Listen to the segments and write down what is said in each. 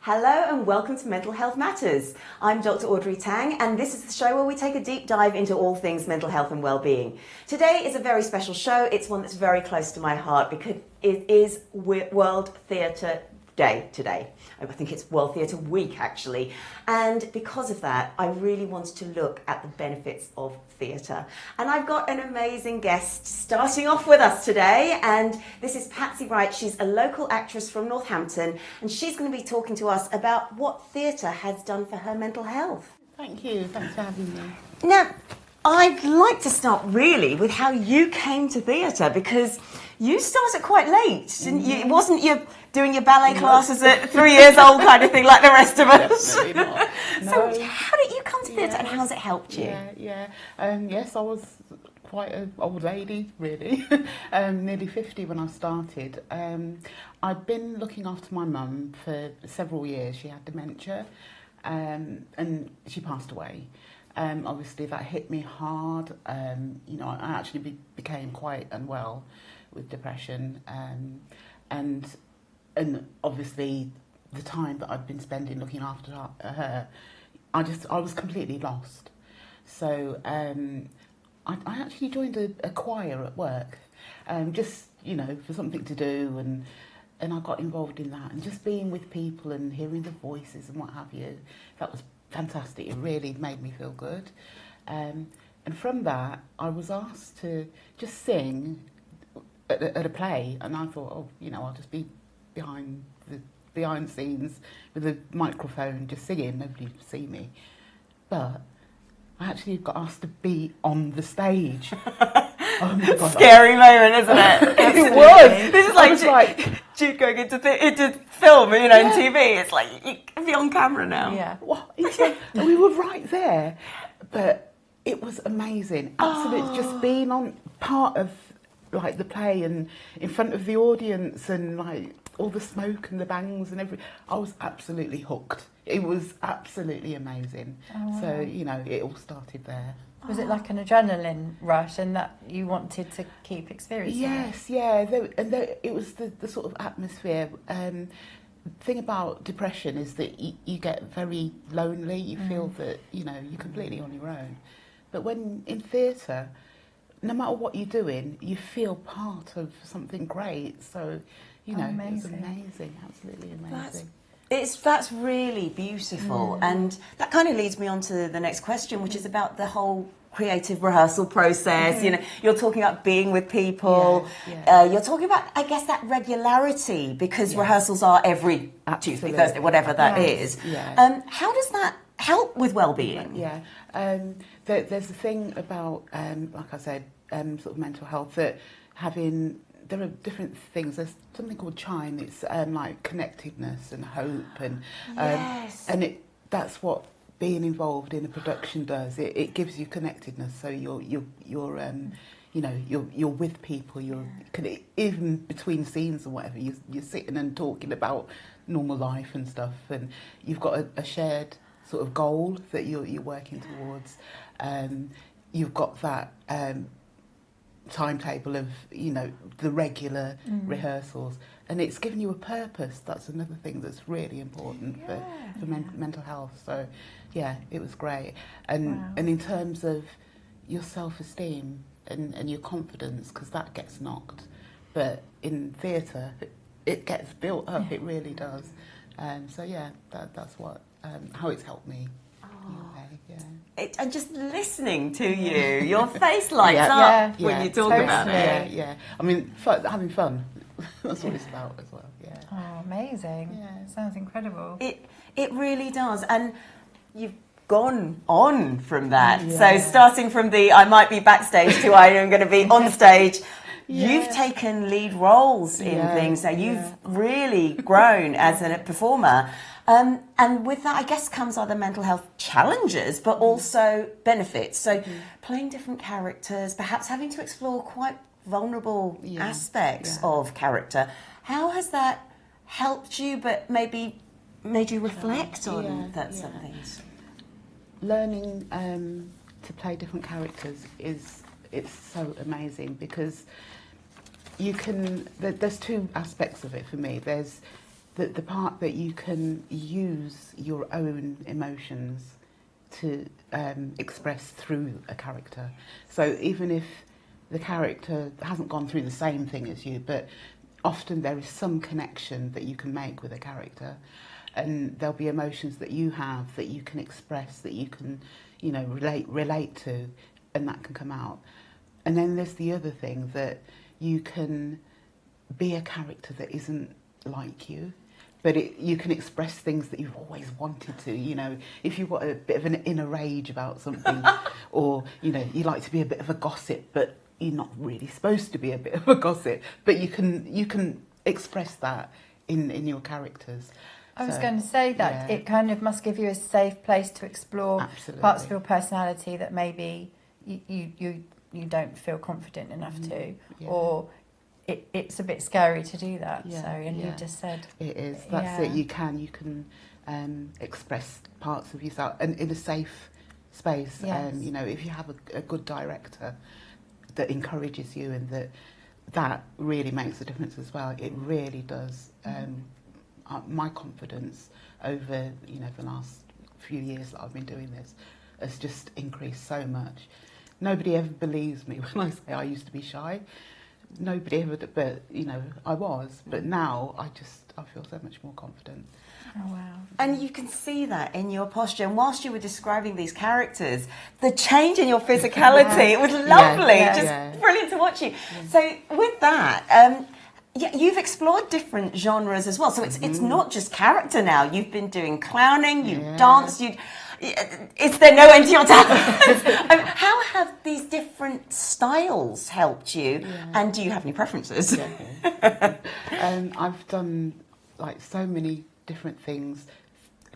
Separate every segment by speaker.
Speaker 1: Hello and welcome to Mental Health Matters. I'm Dr. Audrey Tang, and this is the show where we take a deep dive into all things mental health and well-being. Today is a very special show. It's one that's very close to my heart because it is World Theatre Day today. I think it's World Theatre Week actually, and because of that I really wanted to look at the benefits of theatre, and I've got an amazing guest starting off with us today, and this is Patsy Wright. She's a local actress from Northampton, and she's going to be talking to us about what theatre has done for her mental health.
Speaker 2: Thank you, thanks for having me.
Speaker 1: Now, I'd like to start really with how you came to theatre, because you started quite late, didn't you? It wasn't you doing your ballet classes at 3 years old kind of thing like the rest of us.
Speaker 2: Definitely not. No.
Speaker 1: So how did you come to theatre and how's it helped you?
Speaker 2: Yes, I was quite an old lady, really. Nearly 50 when I started. I'd been looking after my mum for several years. She had dementia and she passed away. Obviously that hit me hard. I actually became quite unwell with depression, and obviously the time that I'd been spending looking after her, I was completely lost. So I actually joined a choir at work, just for something to do, and I got involved in that, and just being with people and hearing the voices and what have you. That was fantastic. It really made me feel good, and from that I was asked to just sing at a play, and I thought, I'll just be behind the scenes with a microphone just singing. Nobody would see me, but I actually got asked to be on the stage. Oh my God.
Speaker 1: Scary moment, isn't it?
Speaker 2: It was.
Speaker 1: This is like Jude going into film, in TV. It's like you can be on camera now.
Speaker 2: Yeah. Well, we were right there, but it was amazing. Absolutely, just being on part of like the play and in front of the audience and like all the smoke and the bangs and everything. I was absolutely hooked. It was absolutely amazing. Oh, wow. So, it all started there.
Speaker 3: Was it like an adrenaline rush and that you wanted to keep experiencing?
Speaker 2: Yes, yeah. It was the sort of atmosphere. The thing about depression is that you get very lonely. You feel that, you're completely on your own. But when in theatre, no matter what you're doing, you feel part of something great. So, it was amazing, absolutely amazing.
Speaker 1: That's really beautiful, and that kind of leads me on to the next question, which is about the whole creative rehearsal process. You're talking about being with people. You're talking about, I guess, that regularity, because rehearsals are every Tuesday, Thursday, whatever that is. Yeah. How does that help with well-being?
Speaker 2: Yeah. There's a thing about, like I said, sort of mental health, that there are different things. There's something called chime. It's like connectedness and hope, and that's what being involved in a production does. It gives you connectedness. So you're with people. Even between scenes or whatever, you're sitting and talking about normal life and stuff, and you've got a shared sort of goal that you're working towards. You've got that timetable of the regular rehearsals, and it's given you a purpose. That's another thing that's really important for mental health. So it was great, and in terms of your self-esteem and your confidence, because that gets knocked, but in theatre it gets built up. It really does. That's what how it's helped me.
Speaker 1: And just listening to you, your face lights up when you talk about it.
Speaker 2: Yeah. I mean, having fun. That's what it's about as well. Yeah.
Speaker 3: Oh, amazing. Yeah. Sounds incredible.
Speaker 1: It really does. And you've gone on from that. Yeah. So starting from I might be backstage to I am going to be on stage. You've taken lead roles in things. Now you've really grown as a performer. And with that, I guess, comes other mental health challenges, but also benefits. So playing different characters, perhaps having to explore quite vulnerable aspects of character. How has that helped you, but maybe made you reflect on some things?
Speaker 2: Learning to play different characters it's so amazing, because you can. There's two aspects of it for me. There's the part that you can use your own emotions to express through a character. So even if the character hasn't gone through the same thing as you, but often there is some connection that you can make with a character, and there'll be emotions that you have that you can express, that you can, you know, relate to, and that can come out. And then there's the other thing, that you can be a character that isn't like you, but you can express things that you've always wanted to. You know, if you've got a bit of an inner rage about something, or, you know, you like to be a bit of a gossip, but you're not really supposed to be a bit of a gossip, but you can express that in your characters.
Speaker 3: I was going to say that it kind of must give you a safe place to explore parts of your personality that maybe you don't feel confident enough to, or it's a bit scary to do that. So, and you just said
Speaker 2: it is. That's it. You can express parts of yourself, and in a safe space. You know, if you have a good director that encourages you, and that really makes a difference as well. It really does. My confidence over, you know, the last few years that I've been doing this has just increased so much. Nobody ever believes me when I say I used to be shy. Nobody ever, but, you know, I was. But now I feel so much more confident.
Speaker 3: Oh, wow.
Speaker 1: And you can see that in your posture. And whilst you were describing these characters, the change in your physicality, it was lovely. Brilliant to watch you. So with that, you've explored different genres as well. So it's not just character now. You've been doing clowning, you've danced, is there no end to your talent? How have these different styles helped you? And do you have any preferences?
Speaker 2: I've done like so many different things,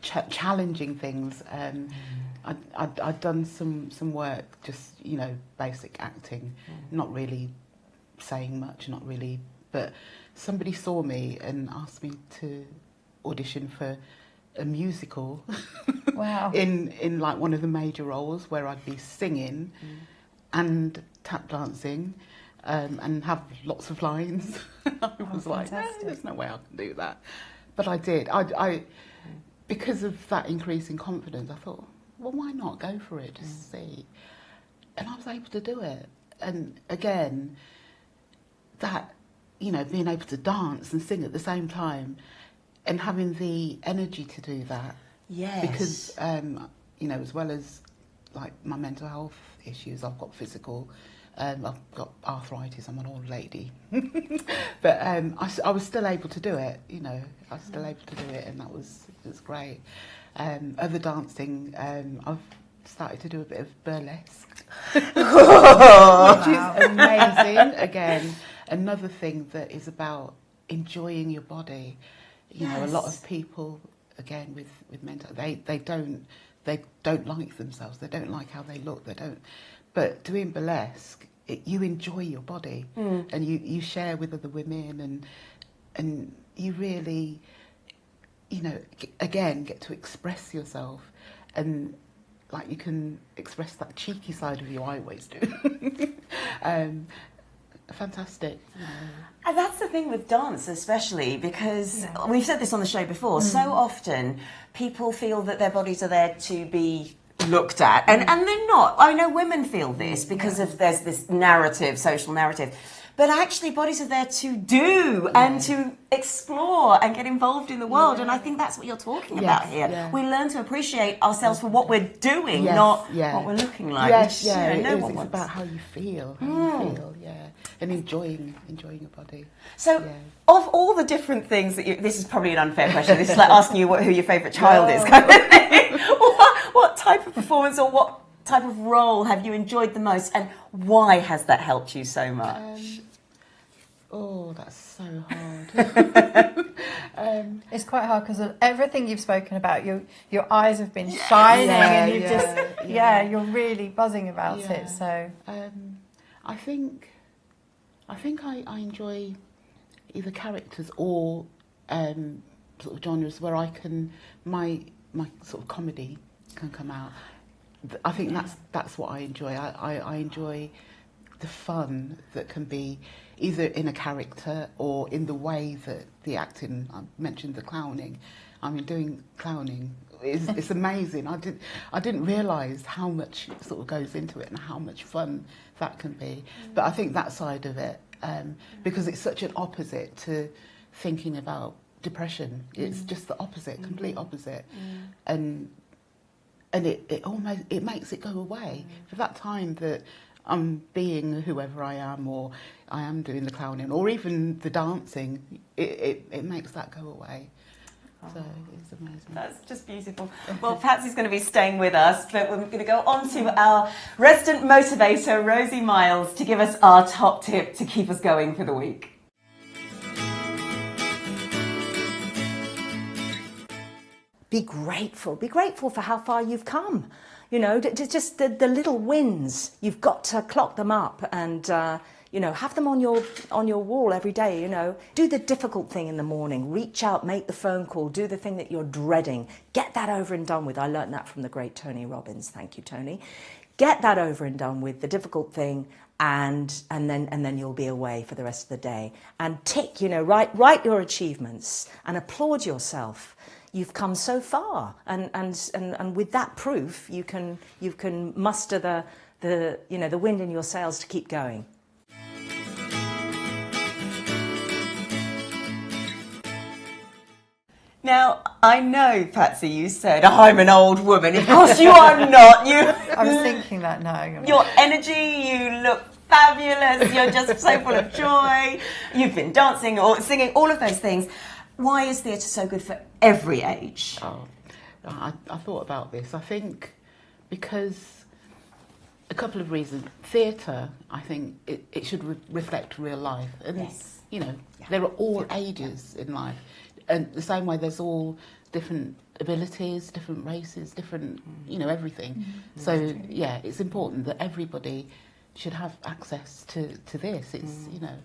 Speaker 2: challenging things. I'd done some work, just, you know, basic acting, not really saying much, not really. But somebody saw me and asked me to audition for a musical.
Speaker 3: Wow.
Speaker 2: in like one of the major roles, where I'd be singing and tap dancing, and have lots of lines. I was like, there's no way I can do that. But I did. I because of that increase in confidence, I thought, well, why not go for it, just see. And I was able to do it. And again, that, you know, being able to dance and sing at the same time, and having the energy to do that.
Speaker 1: Yes.
Speaker 2: Because, you know, as well as like my mental health issues, I've got physical, I've got arthritis, I'm an old lady. But I was still able to do it, you know, I was still able to do it, and it was great. Other dancing, I've started to do a bit of burlesque, which is amazing. Again, another thing that is about enjoying your body. You know, a lot of people, again, with mental, they don't like themselves. They don't like how they look. They don't. But doing burlesque, you enjoy your body, and you share with other women, and you really, you know, again, get to express yourself, and like you can express that cheeky side of you. I always do. Fantastic.
Speaker 1: And that's the thing with dance, especially because we've said this on the show before. So often people feel that their bodies are there to be looked at, and they're not. I know women feel this because there's this narrative, social narrative. But actually, bodies are there to do and to explore and get involved in the world. And I think that's what you're talking about here. Yeah. We learn to appreciate ourselves for what we're doing, not what we're looking like.
Speaker 2: Yes,
Speaker 1: which, you know,
Speaker 2: it's about how you feel, and enjoying your body.
Speaker 1: So, of all the different things that this is probably an unfair question. This is like asking you who your favourite child is, kind of thing. What type of performance or what type of role have you enjoyed the most, and why has that helped you so much?
Speaker 2: That's so hard.
Speaker 3: It's quite hard because of everything you've spoken about. Your eyes have been shining, and you you're really buzzing about it. So
Speaker 2: I think I enjoy either characters or sort of genres where I can my sort of comedy can come out. I think that's what I enjoy. I enjoy the fun that can be either in a character or in the way that the acting. I mentioned the clowning. I mean, doing clowning it's amazing. I didn't realise how much sort of goes into it and how much fun that can be. But I think that side of it, because it's such an opposite to thinking about depression. It's just the opposite, complete opposite, and it makes it go away. For that time that I'm being whoever I am, or I am doing the clowning, or even the dancing, it makes that go away. So it's amazing.
Speaker 1: That's just beautiful. Well, Patsy's going to be staying with us, but we're going to go on to our resident motivator, Rosie Miles, to give us our top tip to keep us going for the week.
Speaker 4: Be grateful. Be grateful for how far you've come. You know, just the little wins. You've got to clock them up and, you know, have them on your wall every day, you know. Do the difficult thing in the morning. Reach out, make the phone call, do the thing that you're dreading. Get that over and done with. I learned that from the great Tony Robbins. Thank you, Tony. Get that over and done with, the difficult thing, and then you'll be away for the rest of the day. And tick, you know, write your achievements and applaud yourself. You've come so far, and with that proof, you can muster the you know, the wind in your sails to keep going.
Speaker 1: Now, I know, Patsy, you said, I'm an old woman. Of course you are not.
Speaker 3: I was thinking that now.
Speaker 1: Your energy, you look fabulous. You're just so full of joy. You've been dancing or singing, all of those things. Why is theatre so good for every age?
Speaker 2: Oh, I thought about this. I think because a couple of reasons. Theatre, I think it should reflect real life. And,
Speaker 1: yes.
Speaker 2: You know, there are all ages in life. And the same way there's all different abilities, different races, different, you know, everything. So, yeah, it's important that everybody should have access to this. It's, you know,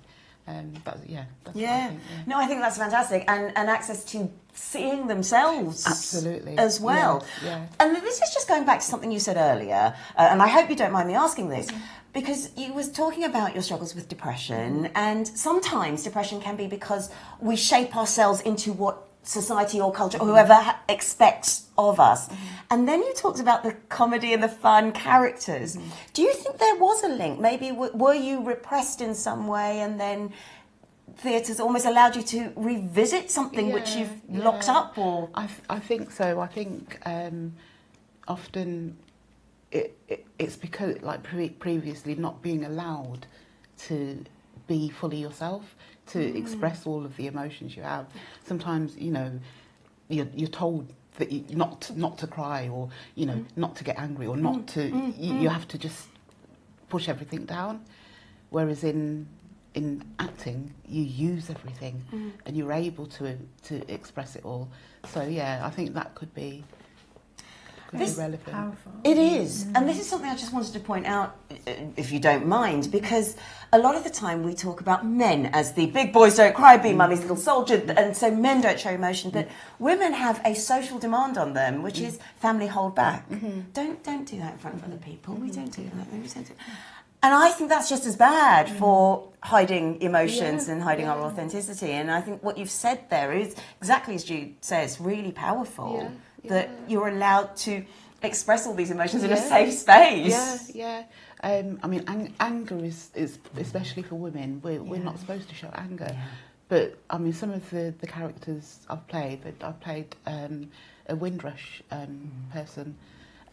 Speaker 2: that's what I think, yeah.
Speaker 1: No, I think that's fantastic. And access to seeing themselves
Speaker 2: absolutely
Speaker 1: as well.
Speaker 2: Yeah.
Speaker 1: And this is just going back to something you said earlier, and I hope you don't mind me asking this, because you was talking about your struggles with depression, and sometimes depression can be because we shape ourselves into what society or culture or whoever expects of us. And then you talked about the comedy and the fun characters. Do you think there was a link? Maybe were you repressed in some way, and then theatre's almost allowed you to revisit something which you've locked up? Or
Speaker 2: I think so. I think often it's because, like previously, not being allowed to be fully yourself, to express all of the emotions you have. Sometimes, you know, you're told that not to cry, or, you know, not to get angry, or not to. You have to just push everything down. Whereas in acting, you use everything, and you're able to express it all. So yeah, I think that could be. Relevant.
Speaker 3: Powerful.
Speaker 1: It is. And this is something I just wanted to point out, if you don't mind, because a lot of the time we talk about men as the big boys don't cry, be mummy's little soldier, and so men don't show emotion, but women have a social demand on them, which is family hold back. Don't do that in front of other people. We don't do that. We don't do that. And I think that's just as bad for hiding emotions and hiding our authenticity. And I think what you've said there is exactly as Jude says, really powerful. That you're allowed to express all these emotions in a safe space.
Speaker 2: I mean, anger is especially for women. We're not supposed to show anger. But I mean, some of the characters I've played a Windrush person,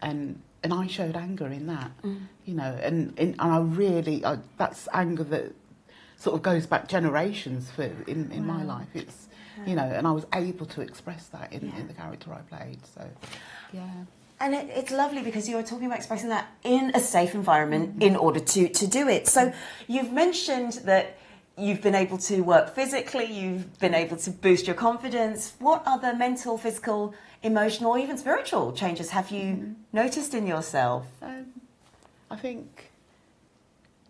Speaker 2: and I showed anger in that, you know, and I really that's anger that sort of goes back generations in my life. It's, you know, and I was able to express that in the character I played. So, yeah.
Speaker 1: And it's lovely because you're talking about expressing that in a safe environment in order to do it. So you've mentioned that you've been able to work physically, you've been able to boost your confidence. What other mental, physical, emotional, or even spiritual changes have you noticed in yourself?
Speaker 2: I think,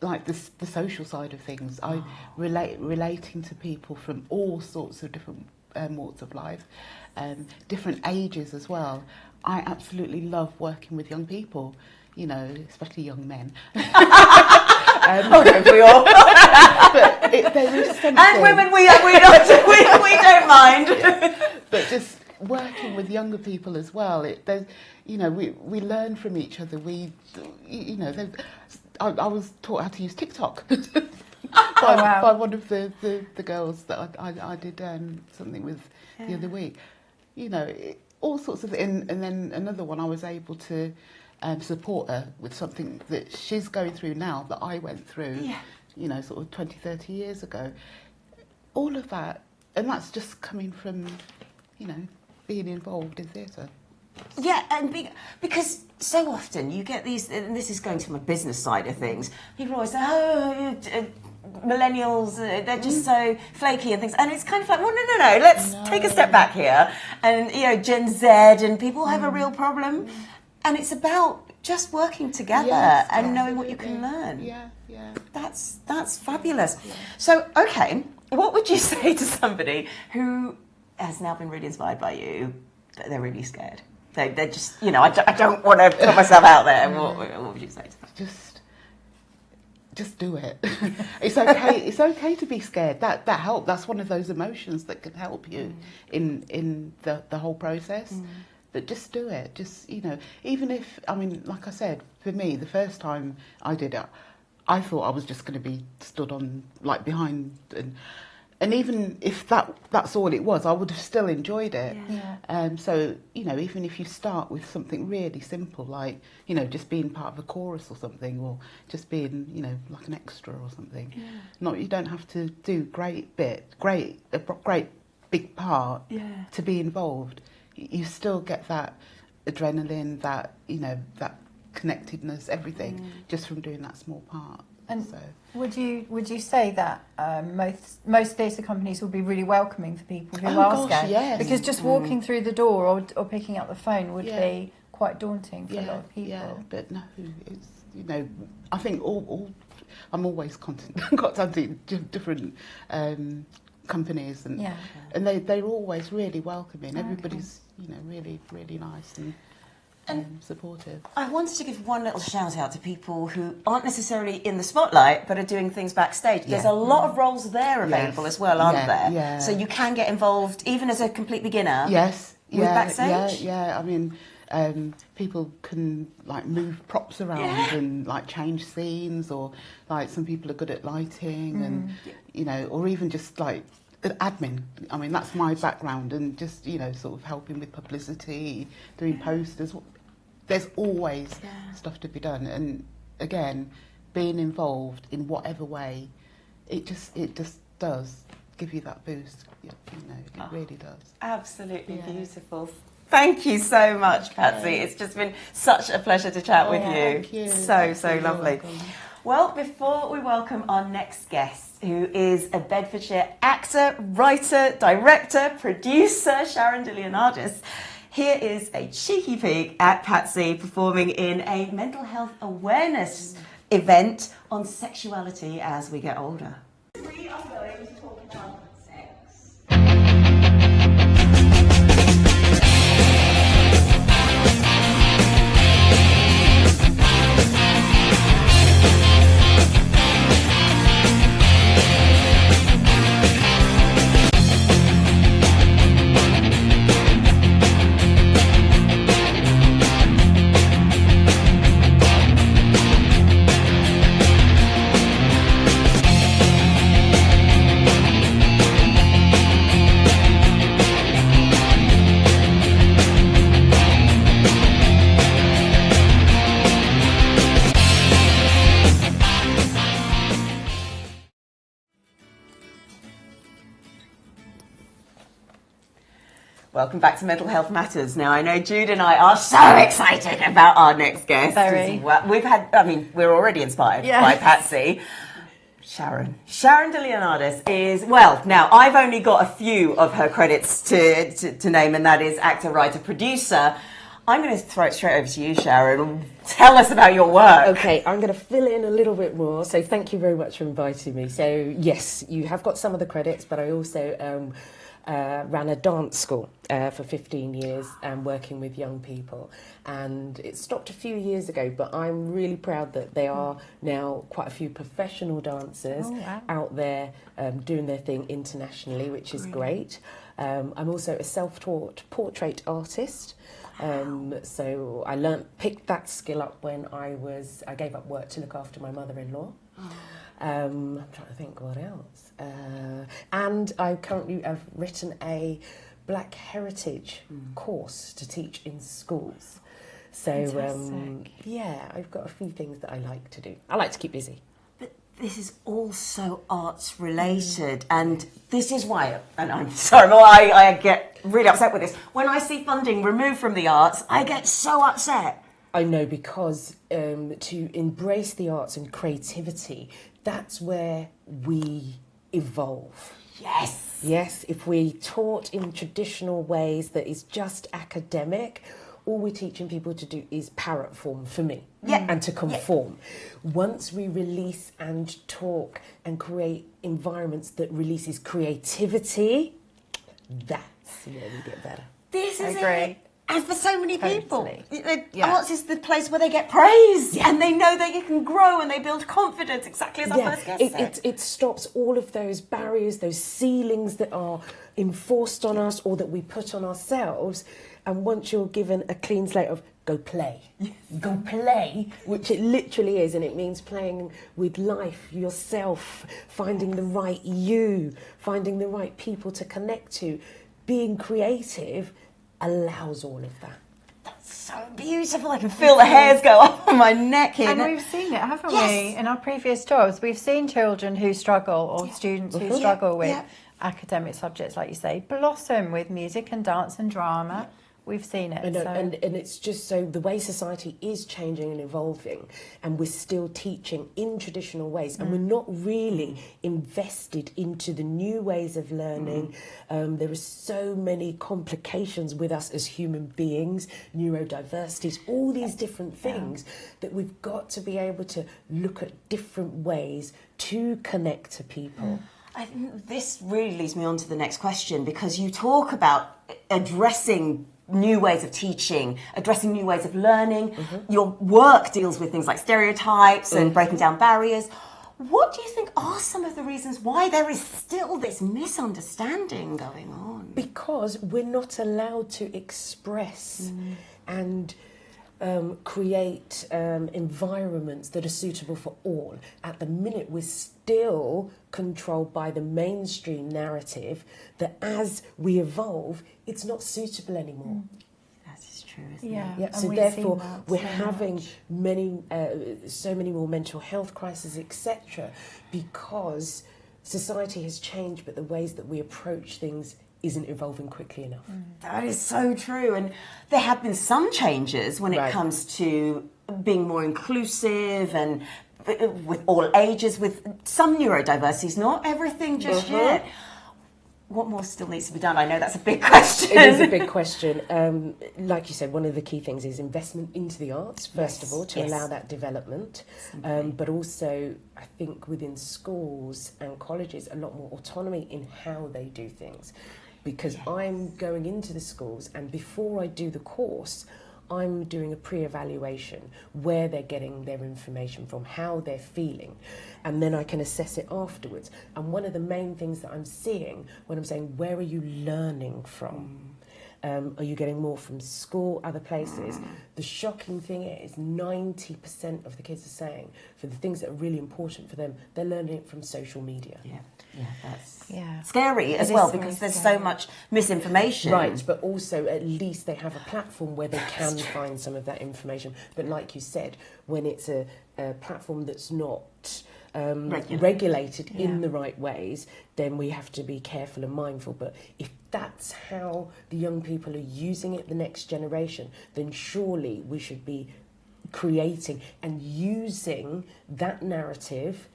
Speaker 2: like the social side of things, I relating to people from all sorts of different walks of life, different ages as well. I absolutely love working with young people, you know, especially young men.
Speaker 1: don't we all?
Speaker 2: But there is something.
Speaker 1: And women, we don't mind.
Speaker 2: But just working with younger people as well. We learn from each other. I was taught how to use TikTok by one of the girls that I did something with the other week. All sorts of, and then another one I was able to support her with something that she's going through now that I went through, sort of 20, 30 years ago. All of that, and that's just coming from, being involved in theatre.
Speaker 1: Yeah, and because so often you get these, and this is going to my business side of things, people always say, millennials, they're just so flaky and things. And it's kind of like, well, no, let's take a step back here. And, Gen Z and people have a real problem. And it's about just working together and knowing what you can learn.
Speaker 2: Yeah.
Speaker 1: That's fabulous. Yeah. So, okay, what would you say to somebody who has now been really inspired by you, but they're really scared? They're just, I don't want to put myself out there. What would you say to them?
Speaker 2: Just do it. It's okay. It's okay to be scared. That help. That's one of those emotions that can help you in the whole process. But just do it. Just even if, like I said, for me, the first time I did it, I thought I was just going to be stood on behind and even if that's all it was, I would have still enjoyed it.
Speaker 3: Yeah.
Speaker 2: So, even if you start with something really simple, like, just being part of a chorus or something, or just being, like an extra or something. Yeah. You don't have to do a great big part to be involved. You still get that adrenaline, that, that connectedness, everything, just from doing that small part.
Speaker 3: And would you say that most theatre companies will be really welcoming for people who are scared?
Speaker 2: Yes.
Speaker 3: Because just walking through the door or picking up the phone would be quite daunting for a lot of people.
Speaker 2: Yeah, but no, it's I think I'm always contacting different companies and they're always really welcoming. Okay. Everybody's really really nice and supportive.
Speaker 1: I wanted to give one little shout out to people who aren't necessarily in the spotlight but are doing things backstage. There's a lot of roles there available as well, aren't there?
Speaker 2: Yeah.
Speaker 1: So you can get involved even as a complete beginner.
Speaker 2: Yes.
Speaker 1: With backstage.
Speaker 2: Yeah. People can move props around and change scenes, or some people are good at lighting and or even just admin. That's my background, and just sort of helping with publicity, doing posters. There's always stuff to be done, and again, being involved in whatever way, it just does give you that boost. It really does.
Speaker 1: Absolutely beautiful. Thank you so much, Patsy. It's just been such a pleasure to chat with you.
Speaker 2: Thank you.
Speaker 1: So lovely. Well, before we welcome our next guest, who is a Bedfordshire actor, writer, director, producer, Sharon de Leonardis, here is a cheeky peek at Patsy performing in a mental health awareness event on sexuality as we get older. We are going to talk about sex. Welcome back to Mental Health Matters. Now, I know Jude and I are so excited about our next guest.
Speaker 3: Very.
Speaker 1: We're already inspired by Patsy. Sharon de Leonardis is, now I've only got a few of her credits to name, and that is actor, writer, producer. I'm going to throw it straight over to you, Sharon. Tell us about your work.
Speaker 5: Okay, I'm going to fill in a little bit more. So thank you very much for inviting me. So yes, you have got some of the credits, but I also ran a dance school for 15 years working with young people. And it stopped a few years ago, but I'm really proud that there are now quite a few professional dancers out there doing their thing internationally, which is great. I'm also a self-taught portrait artist. So I picked that skill up when I gave up work to look after my mother-in-law. I'm trying to think what else. And I currently have written a Black Heritage course to teach in schools. So yeah, I've got a few things that I like to do. I like to keep busy.
Speaker 1: But this is also arts related, and this is why, and I'm sorry, I get really upset with this. When I see funding removed from the arts, I get so upset.
Speaker 5: I know, because to embrace the arts and creativity, that's where we evolve.
Speaker 1: Yes.
Speaker 5: Yes, if we taught in traditional ways that is just academic, all we're teaching people to do is parrot form for me and to conform. Once we release and talk and create environments that releases creativity, that's where we get better.
Speaker 1: This is
Speaker 3: Agree.
Speaker 1: it. And for so many people,
Speaker 3: Yeah.
Speaker 1: arts is the place where they get praise and they know that you can grow and they build confidence, exactly as our first guest said.
Speaker 5: It stops all of those barriers, those ceilings that are enforced on us or that we put on ourselves. And once you're given a clean slate of go play, go play, which it literally is, and it means playing with life, yourself, finding the right you, finding the right people to connect to, being creative allows all of that.
Speaker 1: That's so beautiful. I can feel the hairs go up on my neck here.
Speaker 3: And we've seen it, haven't we? In our previous jobs, we've seen children who struggle or students who struggle with academic subjects, like you say, blossom with music and dance and drama. We've seen it.
Speaker 5: And it's just so the way society is changing and evolving, and we're still teaching in traditional ways, and we're not really invested into the new ways of learning. There are so many complications with us as human beings, neurodiversities, all these different things that we've got to be able to look at different ways to connect to people.
Speaker 1: I think this really leads me on to the next question, because you talk about addressing new ways of teaching, addressing new ways of learning. Your work deals with things like stereotypes and breaking down barriers. What do you think are some of the reasons why there is still this misunderstanding going on?
Speaker 5: Because we're not allowed to express and create environments that are suitable for all. At the minute, we're still controlled by the mainstream narrative that as we evolve, it's not suitable anymore.
Speaker 1: That is true, isn't it?
Speaker 5: Yeah, so therefore we're having so many more mental health crises, etc., because society has changed, but the ways that we approach things isn't evolving quickly enough.
Speaker 1: That is so true. And there have been some changes when it comes to being more inclusive and with all ages, with some neurodiversities, not everything just yet. What more still needs to be done? I know that's a big question.
Speaker 5: It is a big question. Like you said, one of the key things is investment into the arts, first of all, to allow that development. But also, I think within schools and colleges, a lot more autonomy in how they do things. Because I'm going into the schools, and before I do the course, I'm doing a pre-evaluation where they're getting their information from, how they're feeling, and then I can assess it afterwards. And one of the main things that I'm seeing when I'm saying, where are you learning from? Are you getting more from school, other places? The shocking thing is 90% of the kids are saying, for the things that are really important for them, they're learning it from social media.
Speaker 1: That's scary as well, because there's so much misinformation.
Speaker 5: Right, but also at least they have a platform where they can find some of that information. But like you said, when it's a platform that's not regulated in the right ways, then we have to be careful and mindful. But if that's how the young people are using it, the next generation, then surely we should be creating and using that narrative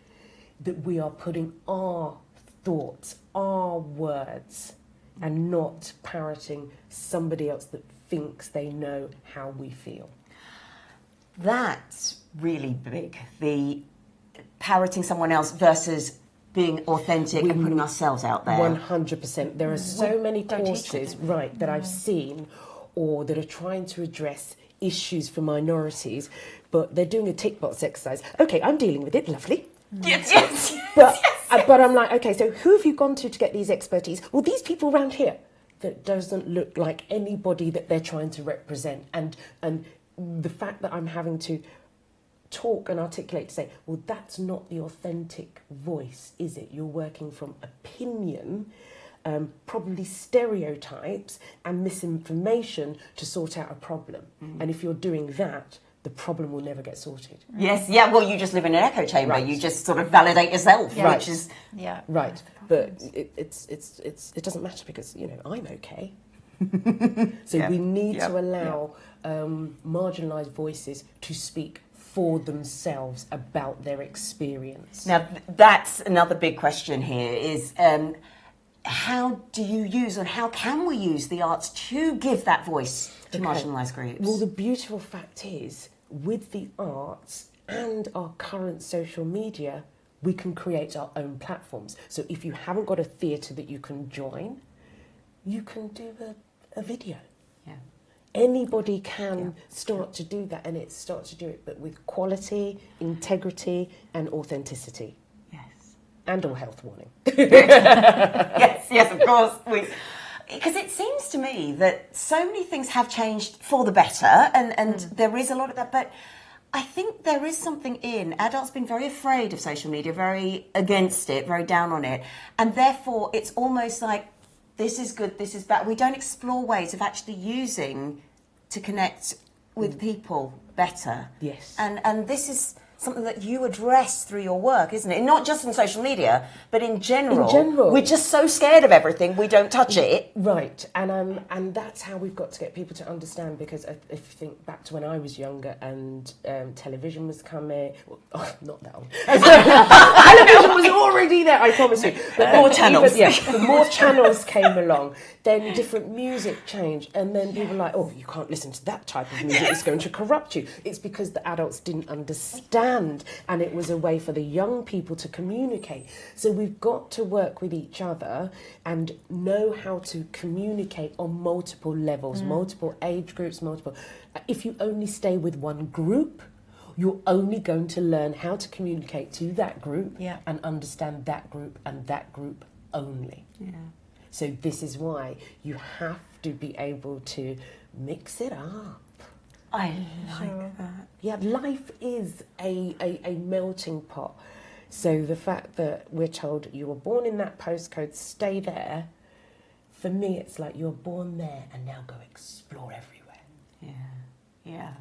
Speaker 5: that we are putting our thoughts, our words, and not parroting somebody else that thinks they know how we feel.
Speaker 1: That's really big. The parroting someone else versus being authentic and putting ourselves out there.
Speaker 5: 100%. There are so many courses, right, that I've seen or that are trying to address issues for minorities, but they're doing a tick box exercise. Okay, I'm dealing with it, lovely.
Speaker 1: Yes.
Speaker 5: But I'm like, okay, so who have you gone to get these expertise? Well, these people around here. That doesn't look like anybody that they're trying to represent. And the fact that I'm having to talk and articulate to say, well, that's not the authentic voice, is it? You're working from opinion, probably stereotypes and misinformation to sort out a problem. And if you're doing that, the problem will never get sorted.
Speaker 1: Yes, yeah, well, you just live in an echo chamber. Right. You just sort of validate yourself, which is...
Speaker 3: Yeah.
Speaker 5: Right, but it doesn't matter because, you know, I'm okay. So we need to allow marginalised voices to speak for themselves about their experience.
Speaker 1: Now, that's another big question here is how do you use and how can we use the arts to give that voice to marginalised groups?
Speaker 5: Well, the beautiful fact is, with the arts and our current social media, we can create our own platforms. So if you haven't got a theatre that you can join, you can do a video.
Speaker 1: Yeah.
Speaker 5: Anybody can start to do that, and it starts to do it, but with quality, integrity, and authenticity.
Speaker 1: Yes.
Speaker 5: And all health warning.
Speaker 1: yes, of course. Because it seems to me that so many things have changed for the better, and there is a lot of that, but I think there is something in adults being very afraid of social media, very against it, very down on it, and therefore it's almost like this is good, this is bad. We don't explore ways of actually using to connect with people better.
Speaker 5: Yes.
Speaker 1: And this is something that you address through your work, isn't it? Not just in social media, but in general.
Speaker 5: In general.
Speaker 1: We're just so scared of everything, we don't touch it.
Speaker 5: Right, and that's how we've got to get people to understand, because if you think back to when I was younger and television was coming, well, not that old. Television was already there, I promise you. But
Speaker 1: more channels.
Speaker 5: The more channels came along, then different music changed, and then people were like, oh, you can't listen to that type of music, it's going to corrupt you. It's because the adults didn't understand, and it was a way for the young people to communicate. So we've got to work with each other and know how to communicate on multiple levels, multiple age groups, multiple. If you only stay with one group, you're only going to learn how to communicate to that group and understand that group and that group only.
Speaker 1: Yeah.
Speaker 5: So this is why you have to be able to mix it up.
Speaker 1: I like that.
Speaker 5: Yeah, life is a melting pot. So the fact that we're told you were born in that postcode, stay there, for me it's like you're born there and now go explore everywhere.
Speaker 1: Yeah.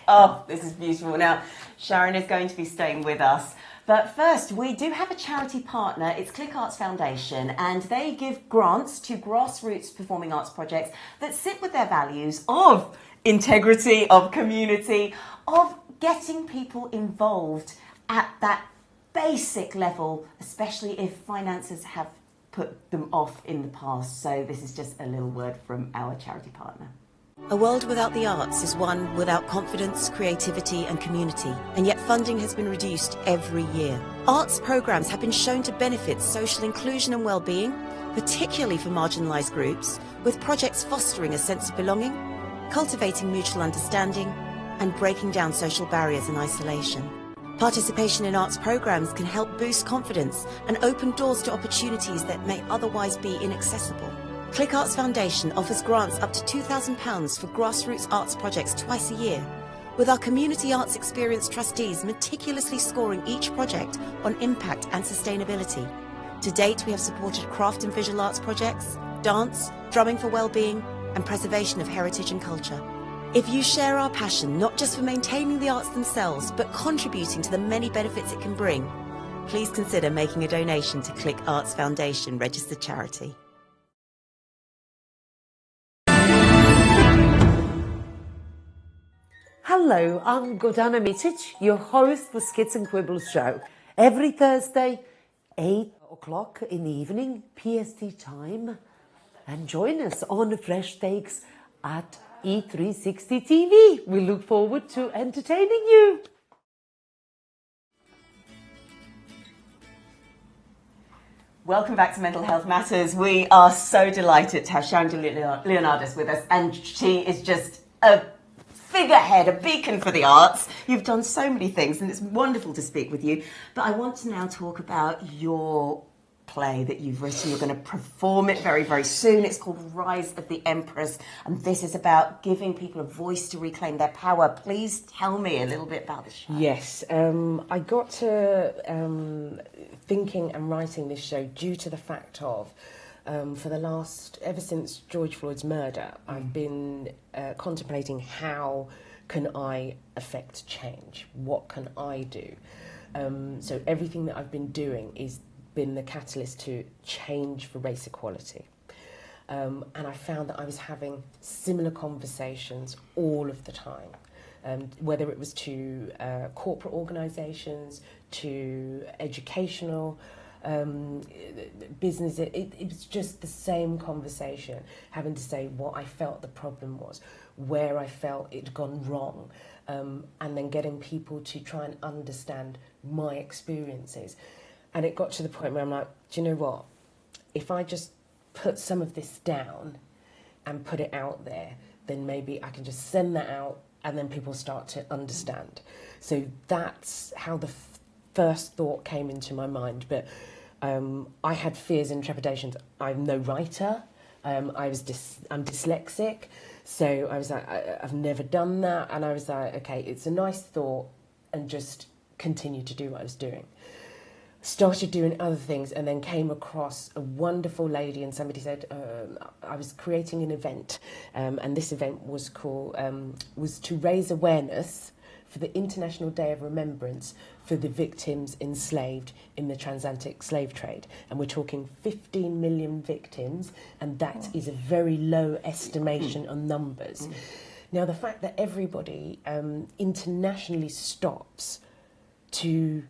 Speaker 1: Oh, this is beautiful. Now, Sharon is going to be staying with us. But first, we do have a charity partner. It's Click Arts Foundation, and they give grants to grassroots performing arts projects that sit with their values of integrity, of community, of getting people involved at that basic level, especially if finances have put them off in the past. So this is just a little word from our charity partner. A world without the arts is one without confidence, creativity and community, and yet funding has been reduced every year. Arts programmes have been shown to benefit social inclusion and well-being, particularly for marginalised groups, with projects fostering a sense of belonging, cultivating mutual understanding, and breaking down social barriers and isolation. Participation in arts programmes can help boost confidence and open doors to opportunities that may otherwise be inaccessible. Click Arts Foundation offers grants up to £2,000 for grassroots arts projects twice a year, with our community arts experience trustees meticulously scoring each project on impact and sustainability. To date, we have supported craft and visual arts projects, dance, drumming for well-being, and preservation of heritage and culture. If you share our passion, not just for maintaining the arts themselves, but contributing to the many benefits it can bring, please consider making a donation to Click Arts Foundation registered charity.
Speaker 6: Hello, I'm Gordana Mitic, your host for Skits and Quibbles show. Every Thursday, 8 o'clock in the evening, PST time. And join us on Fresh Takes at E360 TV. We look forward to entertaining you.
Speaker 1: Welcome back to Mental Health Matters. We are so delighted to have Sharon de Leonardis with us, and she is just a figurehead, a beacon for the arts. You've done so many things, and it's wonderful to speak with you. But I want to now talk about your play that you've written. You're going to perform it very, very soon. It's called Rise of the Empress, and this is about giving people a voice to reclaim their power. Please tell me a little bit about this show.
Speaker 5: Yes, I got to thinking and writing this show due to the fact of, for the last, ever since George Floyd's murder, I've been contemplating how can I affect change? What can I do? So everything that I've been doing is been the catalyst to change for race equality. And I found that I was having similar conversations all of the time, whether it was to corporate organisations, to educational business. It was just the same conversation, having to say what I felt the problem was, where I felt it'd gone wrong, and then getting people to try and understand my experiences. And it got to the point where I'm like, do you know what? If I just put some of this down and put it out there, then maybe I can just send that out and then people start to understand. So that's how the first thought came into my mind. But I had fears and trepidations. I'm no writer. I'm dyslexic. So I was like, I've never done that. And I was like, okay, it's a nice thought, and just continue to do what I was doing. Started doing other things, and then came across a wonderful lady, and somebody said I was creating an event, and this event was called was to raise awareness for the International Day of Remembrance for the victims enslaved in the transatlantic slave trade. And we're talking 15 million victims, and that is a very low estimation on numbers. Now, the fact that everybody internationally stops to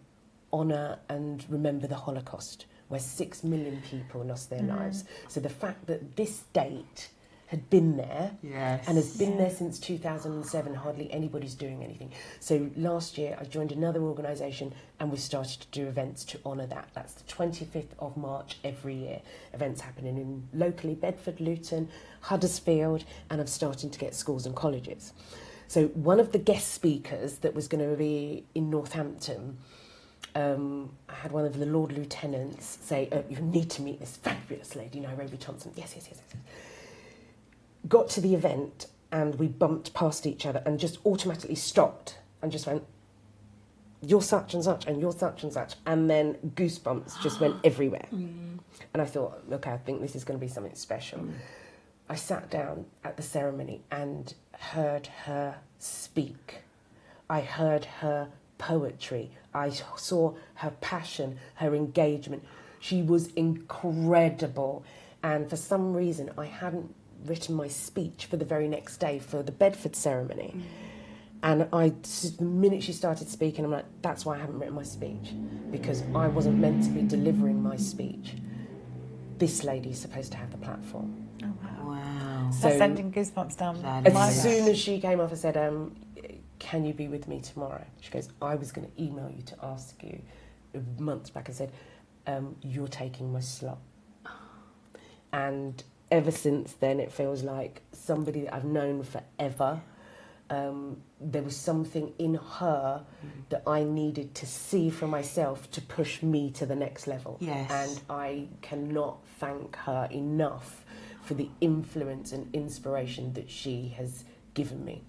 Speaker 5: honour and remember the Holocaust, where 6 million people lost their lives. So the fact that this date had been there, and has been there since 2007, hardly anybody's doing anything. So last year I joined another organisation, and we started to do events to honour that. That's the 25th of March every year. Events happening in locally Bedford, Luton, Huddersfield, and I'm starting to get schools and colleges. So one of the guest speakers that was going to be in Northampton, I had one of the Lord Lieutenants say, you need to meet this fabulous lady, Nairobi Thompson. Yes. Got to the event, and we bumped past each other and just automatically stopped and just went, you're such and such, and you're such and such. And then goosebumps just went everywhere. And I thought, okay, I think this is going to be something special. I sat down at the ceremony and heard her speak. I heard her poetry. I saw her passion, her engagement. She was incredible. And for some reason, I hadn't written my speech for the very next day for the Bedford ceremony. And the minute she started speaking, I'm like, that's why I haven't written my speech, because I wasn't meant to be delivering my speech. This lady's supposed to have the platform.
Speaker 3: Oh,
Speaker 1: wow.
Speaker 3: So sending goosebumps down.
Speaker 5: As soon as she came off, I said, can you be with me tomorrow? She goes, I was going to email you to ask you months back. I said, you're taking my slot. And ever since then, it feels like somebody that I've known forever. There was something in her that I needed to see for myself to push me to the next level.
Speaker 1: Yes.
Speaker 5: And I cannot thank her enough for the influence and inspiration that she has given me.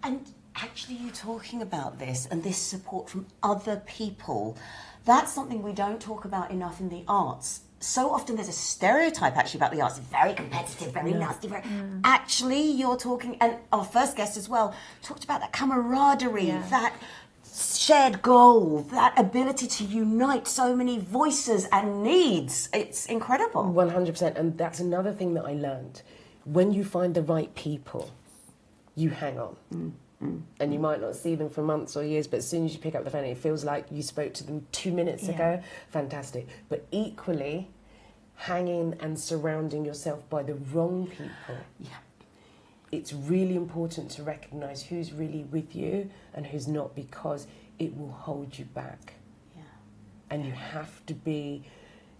Speaker 1: And actually, you talking about this and this support from other people, that's something we don't talk about enough in the arts. So often there's a stereotype actually about the arts, very competitive, very nasty, very... Actually, you're talking, and our first guest as well, talked about that camaraderie, that shared goal, that ability to unite so many voices and needs. It's incredible.
Speaker 5: 100%, and that's another thing that I learned. When you find the right people, you hang on. And you might not see them for months or years, but as soon as you pick up the phone, it feels like you spoke to them 2 minutes ago. Fantastic. But equally, hanging and surrounding yourself by the wrong people it's really important to recognise who's really with you and who's not, because it will hold you back.
Speaker 1: Yeah.
Speaker 5: And you have to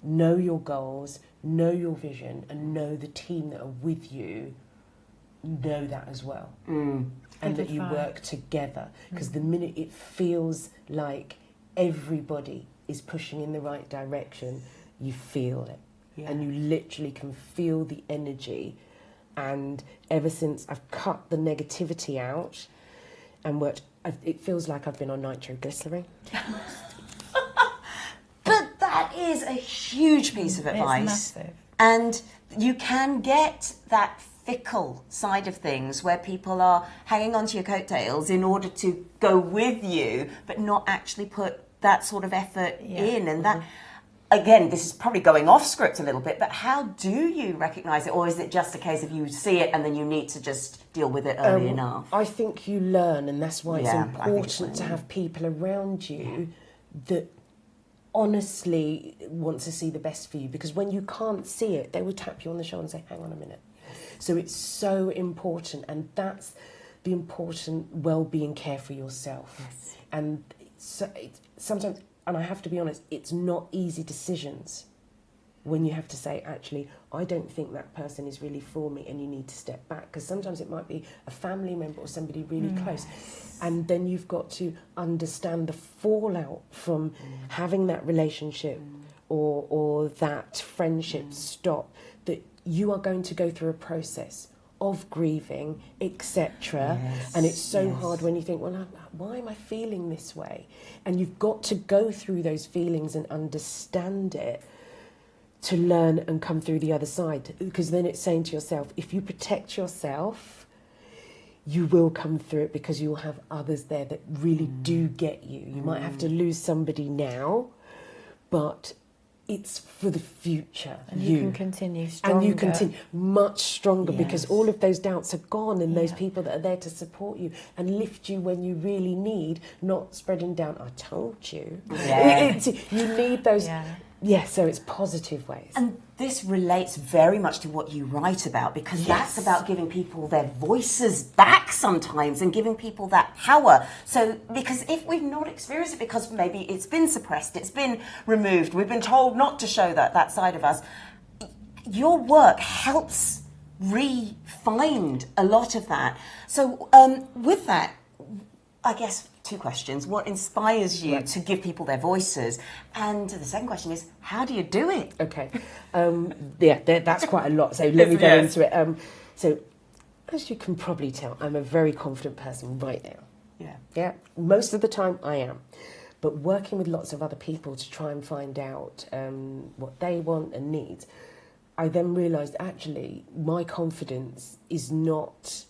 Speaker 5: know your goals, know your vision, and know the team that are with you know that as well. And that you work together. Because the minute it feels like everybody is pushing in the right direction, you feel it. Yeah. And you literally can feel the energy. And ever since I've cut the negativity out and worked, it feels like I've been on nitroglycerin.
Speaker 1: But that is a huge piece of advice.
Speaker 3: It's massive.
Speaker 1: And you can get that fickle side of things where people are hanging on to your coattails in order to go with you, but not actually put that sort of effort in. And that, again, this is probably going off script a little bit, but how do you recognise it? Or is it just a case of you see it and then you need to just deal with it early enough?
Speaker 5: I think you learn, and that's why it's important to have people around you that honestly want to see the best for you, because when you can't see it, they will tap you on the shoulder and say, hang on a minute. So it's so important, and that's the important well-being care for yourself. Yes. And so sometimes, and I have to be honest, it's not easy decisions when you have to say, actually, I don't think that person is really for me, and you need to step back, because sometimes it might be a family member or somebody really close. And then you've got to understand the fallout from having that relationship or that friendship stop, that you are going to go through a process of grieving, etc. And it's so hard when you think, well, why am I feeling this way? And you've got to go through those feelings and understand it to learn and come through the other side. Because then it's saying to yourself, if you protect yourself, you will come through it, because you'll have others there that really do get you. You might have to lose somebody now, but it's for the future.
Speaker 3: And you can continue stronger.
Speaker 5: And you continue much stronger, because all of those doubts are gone, and those people that are there to support you and lift you when you really need, not spreading down, I told you. You need those... so it's positive ways.
Speaker 1: And this relates very much to what you write about, because that's about giving people their voices back sometimes and giving people that power. So, because if we've not experienced it, because maybe it's been suppressed, it's been removed, we've been told not to show that side of us, your work helps re-find a lot of that. So with that, I guess 2 questions. What inspires you to give people their voices? And the second question is, how do you do it?
Speaker 5: Okay. That's quite a lot. So let me go into it. So as you can probably tell, I'm a very confident person right now. Yeah. Most of the time I am. But working with lots of other people to try and find out what they want and need, I then realised actually my confidence is not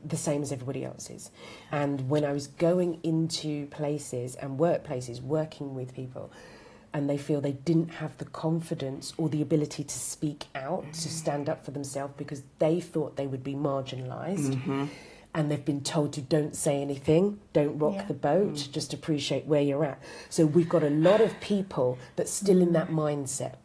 Speaker 5: the same as everybody else's. And when I was going into places and workplaces, working with people, and they feel they didn't have the confidence or the ability to speak out, to stand up for themselves, because they thought they would be marginalised, and they've been told to don't say anything, don't rock the boat, just appreciate where you're at. So we've got a lot of people that's still in that mindset.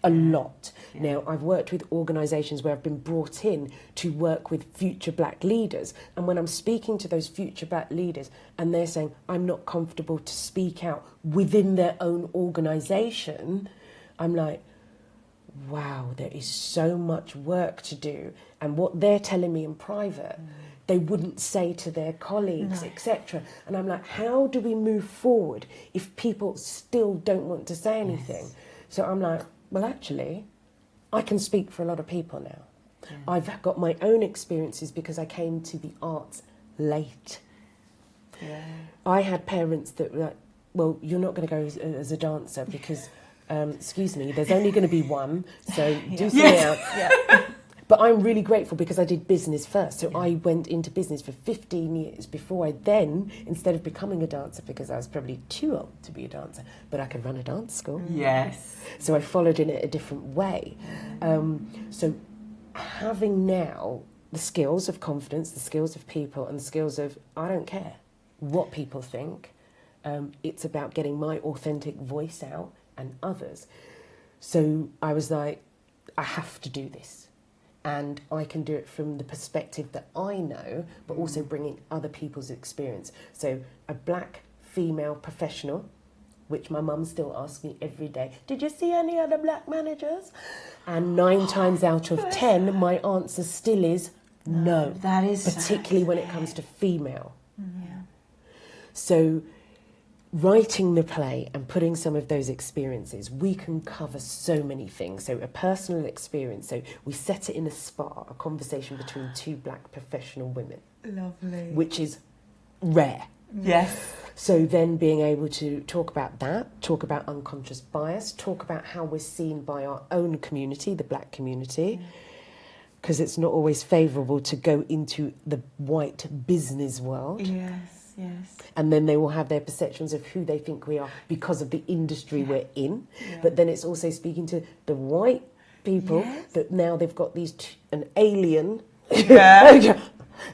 Speaker 5: A lot. Now, I've worked with organisations where I've been brought in to work with future black leaders, and when I'm speaking to those future black leaders and they're saying, I'm not comfortable to speak out within their own organisation, I'm like, wow, there is so much work to do. And what they're telling me in private, they wouldn't say to their colleagues, etc. And I'm like, how do we move forward if people still don't want to say anything? So I'm like, well, actually, I can speak for a lot of people now. I've got my own experiences because I came to the arts late. I had parents that were like, well, you're not going to go as a dancer because, excuse me, there's only going to be one, so do something else. But I'm really grateful because I did business first. So I went into business for 15 years before I then, instead of becoming a dancer, because I was probably too old to be a dancer, but I could run a dance school. So I followed in it a different way. So having now the skills of confidence, the skills of people, and the skills of, I don't care what people think. It's about getting my authentic voice out and others. So I was like, I have to do this. and I can do it from the perspective that I know, but also bringing other people's experience. So a black female professional, which my mum still asks me every day, did you see any other black managers? And 9 times out of 10, my answer still is no.
Speaker 1: That is
Speaker 5: particularly when it comes to female. So writing the play and putting some of those experiences, we can cover so many things. So a personal experience, so we set it in a spa, a conversation between 2 black professional women.
Speaker 3: Lovely.
Speaker 5: Which is rare.
Speaker 1: Yes.
Speaker 5: So then being able to talk about that, talk about unconscious bias, talk about how we're seen by our own community, the black community, because it's not always favourable to go into the white business world.
Speaker 1: Yes, yes.
Speaker 5: And then they will have their perceptions of who they think we are because of the industry we're in. But then it's also speaking to the white people that now they've got an alien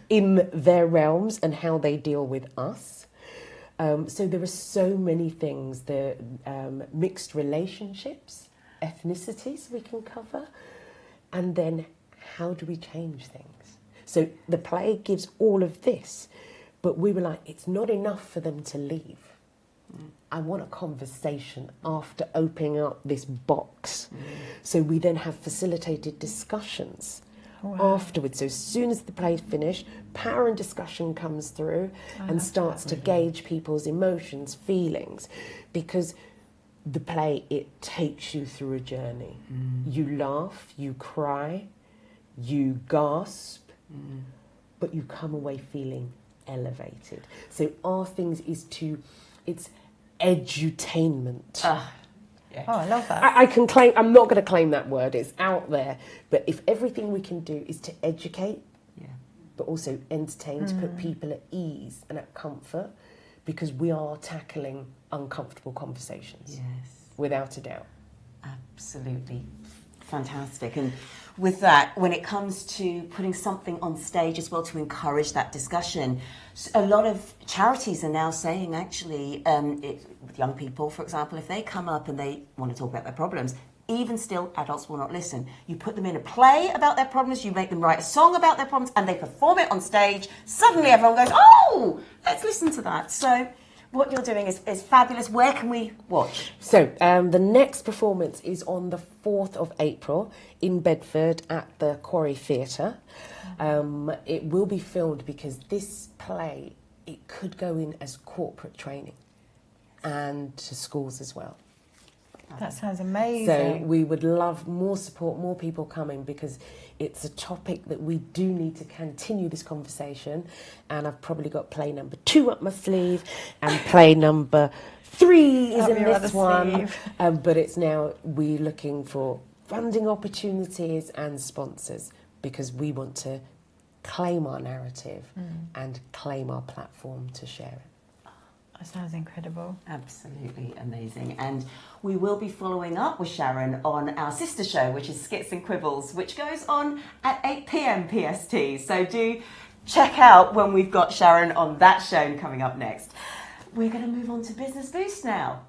Speaker 5: in their realms and how they deal with us. So there are so many things, the mixed relationships, ethnicities we can cover, and then how do we change things? So the play gives all of this, but we were like, it's not enough for them to leave. I want a conversation after opening up this box. So we then have facilitated discussions afterwards. So as soon as the play's finished, power and discussion comes through and starts to gauge people's emotions, feelings, because the play, it takes you through a journey. You laugh, you cry, you gasp, but you come away feeling elevated. So our things is it's edutainment.
Speaker 3: Oh, I love that.
Speaker 5: I can claim, I'm not going to claim that word, it's out there, but if everything we can do is to educate, but also entertain, to put people at ease and at comfort, because we are tackling uncomfortable conversations. Yes. Without a doubt.
Speaker 1: Absolutely fantastic. And with that, when it comes to putting something on stage as well to encourage that discussion, a lot of charities are now saying actually, with young people, for example, if they come up and they want to talk about their problems, even still, adults will not listen. You put them in a play about their problems, you make them write a song about their problems, and they perform it on stage. Suddenly everyone goes, oh, let's listen to that. So what you're doing is fabulous. Where can we watch?
Speaker 5: So the next performance is on the 4th of April in Bedford at the Quarry Theatre. It will be filmed because this play, it could go in as corporate training and to schools as well.
Speaker 3: That sounds amazing.
Speaker 5: So we would love more support, more people coming, because it's a topic that we do need to continue this conversation. And I've probably got play number 2 up my sleeve, and play number 3 is in this one. But it's now, we're looking for funding opportunities and sponsors, because we want to claim our narrative and claim our platform to share it.
Speaker 3: That sounds incredible.
Speaker 1: Absolutely amazing. And we will be following up with Sharon on our sister show, which is Skits and Quibbles, which goes on at 8 p.m. PST. So do check out when we've got Sharon on that show coming up next. We're going to move on to Business Boost now.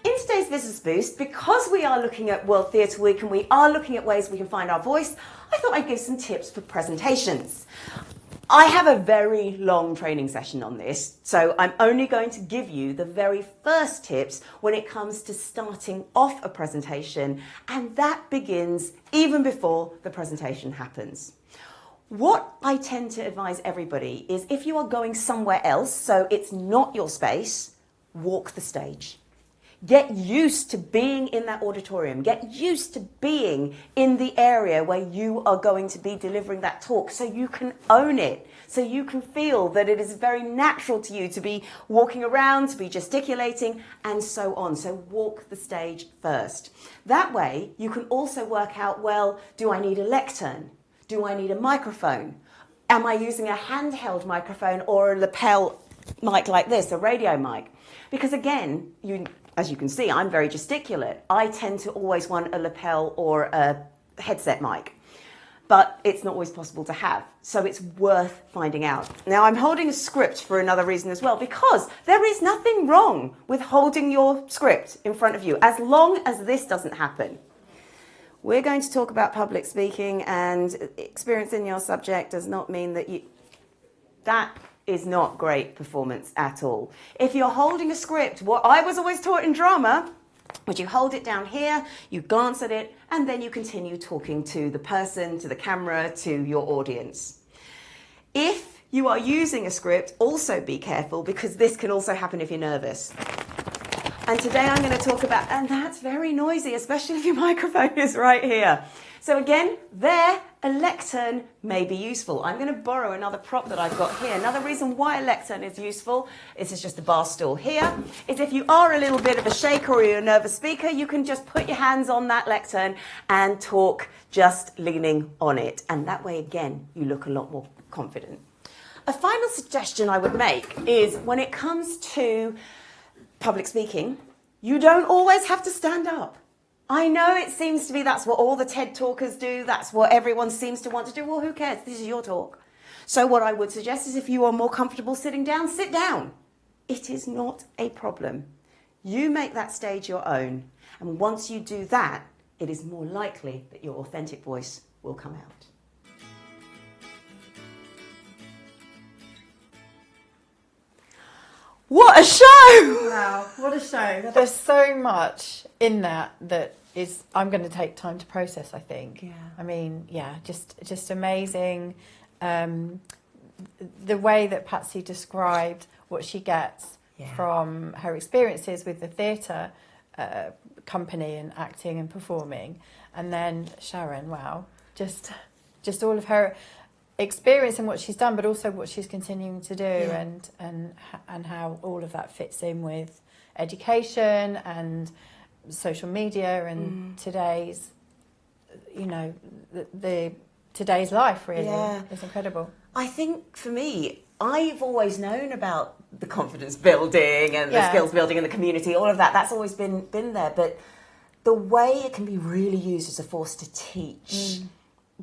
Speaker 1: In today's Business Boost, because we are looking at World Theatre Week and we are looking at ways we can find our voice, I thought I'd give some tips for presentations. I have a very long training session on this, so I'm only going to give you the very first tips when it comes to starting off a presentation, and that begins even before the presentation happens. What I tend to advise everybody is, if you are going somewhere else, so it's not your space, walk the stage. Get used to being in that auditorium. Get used to being in the area where you are going to be delivering that talk, so you can own it, so you can feel that it is very natural to you to be walking around, to be gesticulating, and so on. So walk the stage first. That way, you can also work out, well, do I need a lectern? Do I need a microphone? Am I using a handheld microphone or a lapel mic like this, a radio mic? Because again, as you can see, I'm very gesticulate. I tend to always want a lapel or a headset mic. but it's not always possible to have. So it's worth finding out. Now, I'm holding a script for another reason as well, because there is nothing wrong with holding your script in front of you, as long as this doesn't happen. We're going to talk about public speaking, and experience in your subject does not mean that that is not great performance at all. If you're holding a script, what I was always taught in drama, would you hold it down here, you glance at it, and then you continue talking to the person, to the camera, to your audience. If you are using a script, also be careful, because this can also happen if you're nervous. And today I'm going to talk about, and that's very noisy, especially if your microphone is right here. So again, a lectern may be useful. I'm going to borrow another prop that I've got here. Another reason why a lectern is useful, this is just a bar stool here, is if you are a little bit of a shaker or you're a nervous speaker, you can just put your hands on that lectern and talk just leaning on it. And that way, again, you look a lot more confident. A final suggestion I would make is when it comes to public speaking, you don't always have to stand up. I know it seems to be that's what all the TED talkers do, that's what everyone seems to want to do. Well, who cares? This is your talk. So what I would suggest is if you are more comfortable sitting down, sit down. It is not a problem. You make that stage your own. And once you do that, it is more likely that your authentic voice will come out. What a show!
Speaker 3: Wow, what a show. There's so much in that is I'm going to take time to process, I think.
Speaker 1: Yeah.
Speaker 3: I mean, yeah, just amazing. The way that Patsy described what she gets from her experiences with the theatre company and acting and performing. And then Sharon, wow, just all of her experience and what she's done, but also what she's continuing to do, and how all of that fits in with education and social media and today's, the today's life really is incredible.
Speaker 1: I think for me, I've always known about the confidence building and the skills building and the community, all of that. That's always been there, but the way it can be really used as a force to teach,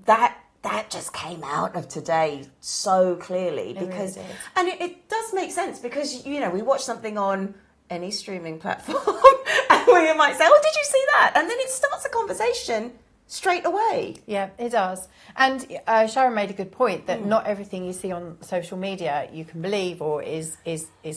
Speaker 1: that just came out of today so clearly, because
Speaker 3: really
Speaker 1: and it does make sense, because we watch something on any streaming platform and we might say, oh, did you see that? And then it starts a conversation straight away.
Speaker 3: Yeah, it does. And Sharon made a good point that not everything you see on social media you can believe or is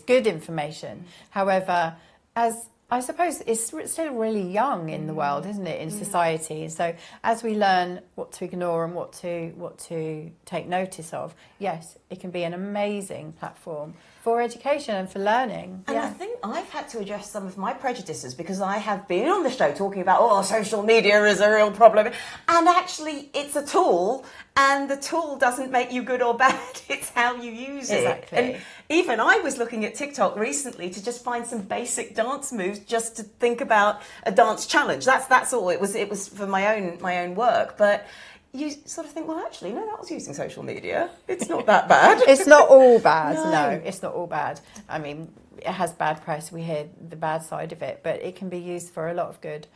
Speaker 3: good information. However, as I suppose it's still really young in the world, isn't it, in society? And so as we learn what to ignore and what to take notice of, yes, it can be an amazing platform for education and for learning.
Speaker 1: And I think I've had to address some of my prejudices, because I have been on the show talking about, social media is a real problem. And actually, it's a tool, and the tool doesn't make you good or bad. It's how you use it.
Speaker 3: Exactly.
Speaker 1: And even I was looking at TikTok recently to just find some basic dance moves, just to think about a dance challenge. That's all. It was for my own work, but you sort of think, well, actually, no, that was using social media. It's not that bad.
Speaker 3: It's not all bad.
Speaker 1: No,
Speaker 3: it's not all bad. I mean, it has bad press. We hear the bad side of it, but it can be used for a lot of good.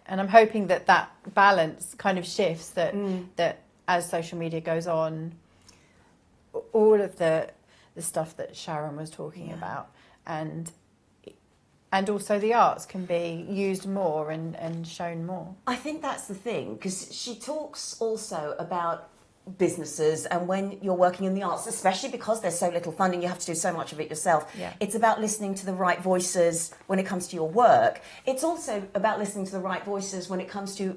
Speaker 3: And I'm hoping that balance kind of shifts, that as social media goes on, all of the stuff that Sharon was talking about, and also the arts can be used more and shown more. I
Speaker 1: think that's the thing, because she talks also about businesses, and when you're working in the arts, especially because there's so little funding, you have to do so much of it yourself. Yeah. It's about listening to the right voices when it comes to your work. It's also about listening to the right voices when it comes to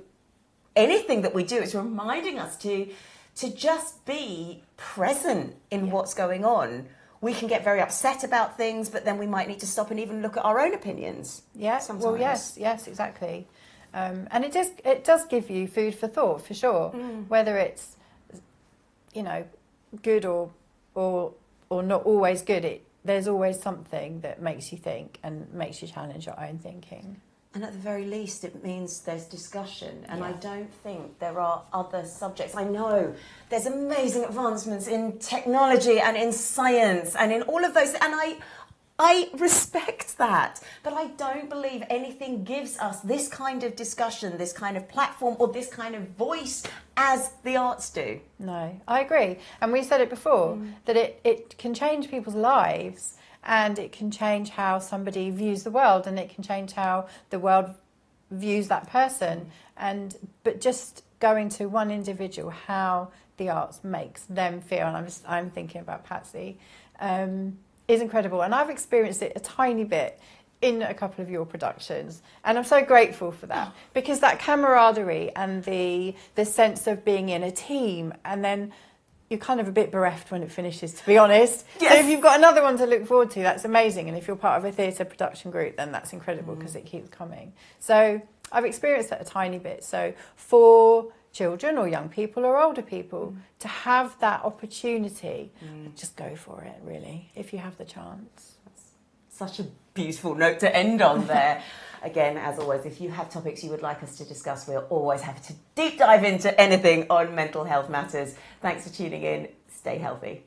Speaker 1: anything that we do. It's reminding us to just be present in what's going on. We can get very upset about things, but then we might need to stop and even look at our own opinions. Yeah, sometimes.
Speaker 3: Well, yes, exactly. And it does give you food for thought, for sure. Whether it's, good or not always good, there's always something that makes you think and makes you challenge your own thinking.
Speaker 1: And at the very least, it means there's discussion. And I don't think there are other subjects. I know there's amazing advancements in technology and in science and in all of those. And I respect that, but I don't believe anything gives us this kind of discussion, this kind of platform, or this kind of voice as the arts do.
Speaker 3: No, I agree. And we said it before, that it can change people's lives, and it can change how somebody views the world, and it can change how the world views that person. But just going to one individual, how the arts makes them feel, and I'm thinking about Patsy, is incredible. And I've experienced it a tiny bit in a couple of your productions, and I'm so grateful for that, because that camaraderie and the sense of being in a team, and then you're kind of a bit bereft when it finishes, to be honest. Yes. So if you've got another one to look forward to, that's amazing. And if you're part of a theatre production group, then that's incredible, because it keeps coming. So I've experienced that a tiny bit. So for children or young people or older people to have that opportunity, just go for it, really, if you have the chance.
Speaker 1: Such a beautiful note to end on there. Again, as always, if you have topics you would like us to discuss, we're always happy to deep dive into anything on mental health matters. Thanks for tuning in. Stay healthy.